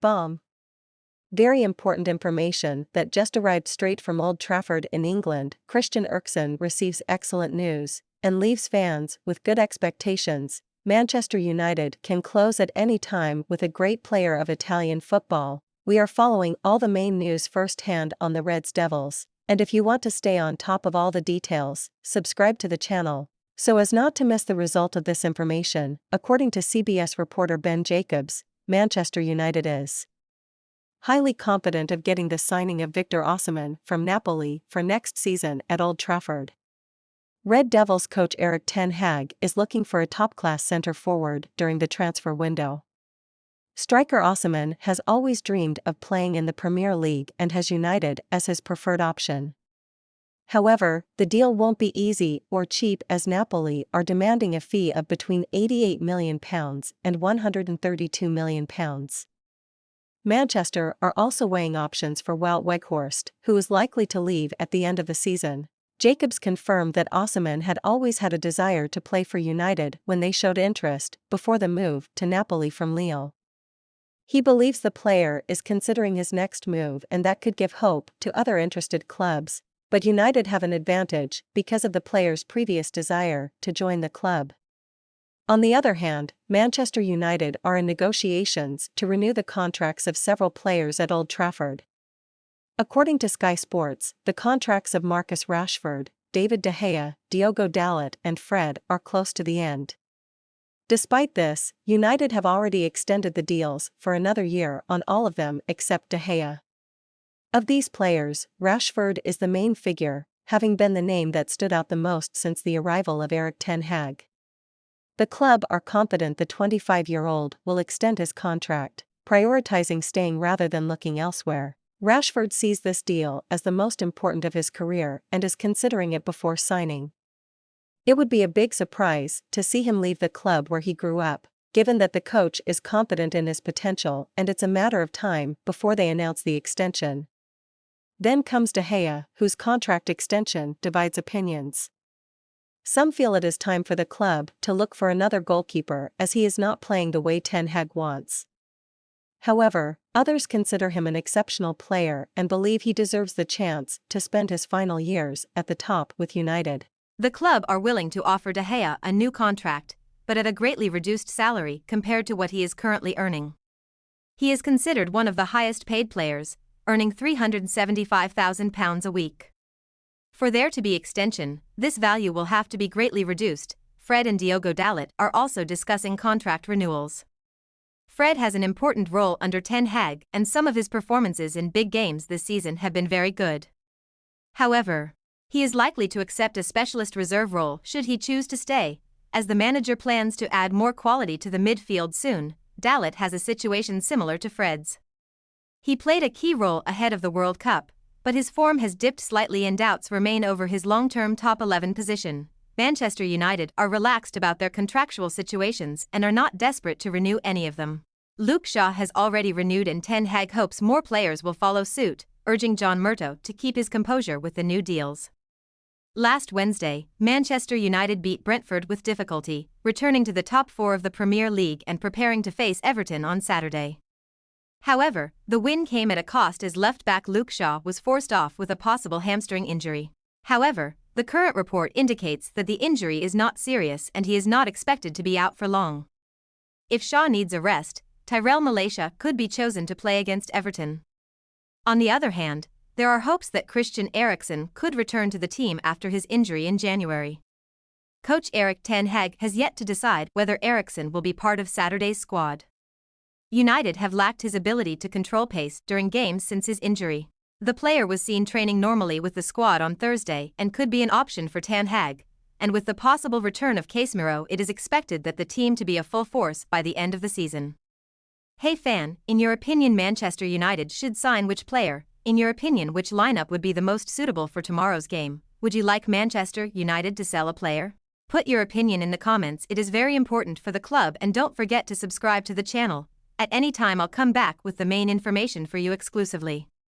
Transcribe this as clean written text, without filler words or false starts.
Bomb. Very important information that just arrived straight from Old Trafford in England. Christian Eriksen receives excellent news and leaves fans with good expectations. Manchester United can close at any time with a great player of Italian football. We are following all the main news firsthand on the Reds Devils, and if you want to stay on top of all the details, subscribe to the channel, so as not to miss the result of this information. According to CBS reporter Ben Jacobs, Manchester United is highly confident of getting the signing of Victor Osimhen from Napoli for next season at Old Trafford. Red Devils coach Erik ten Hag is looking for a top-class centre-forward during the transfer window. Striker Osimhen has always dreamed of playing in the Premier League and has United as his preferred option. However, the deal won't be easy or cheap, as Napoli are demanding a fee of between £88 million and £132 million. Manchester are also weighing options for Wout Weghorst, who is likely to leave at the end of the season. Jacobs confirmed that Osimhen had always had a desire to play for United when they showed interest before the move to Napoli from Lille. He believes the player is considering his next move, and that could give hope to other interested clubs, but United have an advantage because of the player's previous desire to join the club. On the other hand, Manchester United are in negotiations to renew the contracts of several players at Old Trafford. According to Sky Sports, the contracts of Marcus Rashford, David De Gea, Diogo Dalot and Fred are close to the end. Despite this, United have already extended the deals for another year on all of them except De Gea. Of these players, Rashford is the main figure, having been the name that stood out the most since the arrival of Erik ten Hag. The club are confident the 25-year-old will extend his contract, prioritizing staying rather than looking elsewhere. Rashford sees this deal as the most important of his career and is considering it before signing. It would be a big surprise to see him leave the club where he grew up, given that the coach is confident in his potential and it's a matter of time before they announce the extension. Then comes De Gea, whose contract extension divides opinions. Some feel it is time for the club to look for another goalkeeper, as he is not playing the way ten Hag wants. However, others consider him an exceptional player and believe he deserves the chance to spend his final years at the top with United. The club are willing to offer De Gea a new contract, but at a greatly reduced salary compared to what he is currently earning. He is considered one of the highest paid players, earning £375,000 a week. For there to be extension, this value will have to be greatly reduced. Fred and Diogo Dalot are also discussing contract renewals. Fred has an important role under ten Hag, and some of his performances in big games this season have been very good. However, he is likely to accept a specialist reserve role should he choose to stay, as the manager plans to add more quality to the midfield soon. Dalot has a situation similar to Fred's. He played a key role ahead of the World Cup, but his form has dipped slightly and doubts remain over his long-term top 11 position. Manchester United are relaxed about their contractual situations and are not desperate to renew any of them. Luke Shaw has already renewed, and ten Hag hopes more players will follow suit, urging John Murtough to keep his composure with the new deals. Last Wednesday, Manchester United beat Brentford with difficulty, returning to the top 4 of the Premier League and preparing to face Everton on Saturday. However, the win came at a cost, as left-back Luke Shaw was forced off with a possible hamstring injury. However, the current report indicates that the injury is not serious and he is not expected to be out for long. If Shaw needs a rest, Tyrell Malacia could be chosen to play against Everton. On the other hand, there are hopes that Christian Eriksen could return to the team after his injury in January. Coach Erik ten Hag has yet to decide whether Eriksen will be part of Saturday's squad. United have lacked his ability to control pace during games since his injury. The player was seen training normally with the squad on Thursday and could be an option for ten Hag, and with the possible return of Casemiro, it is expected that the team to be a full force by the end of the season. Hey fan, in your opinion Manchester United should sign which player? In your opinion, which lineup would be the most suitable for tomorrow's game? Would you like Manchester United to sell a player? Put your opinion in the comments, it is very important for the club, and don't forget to subscribe to the channel. At any time I'll come back with the main information for you exclusively.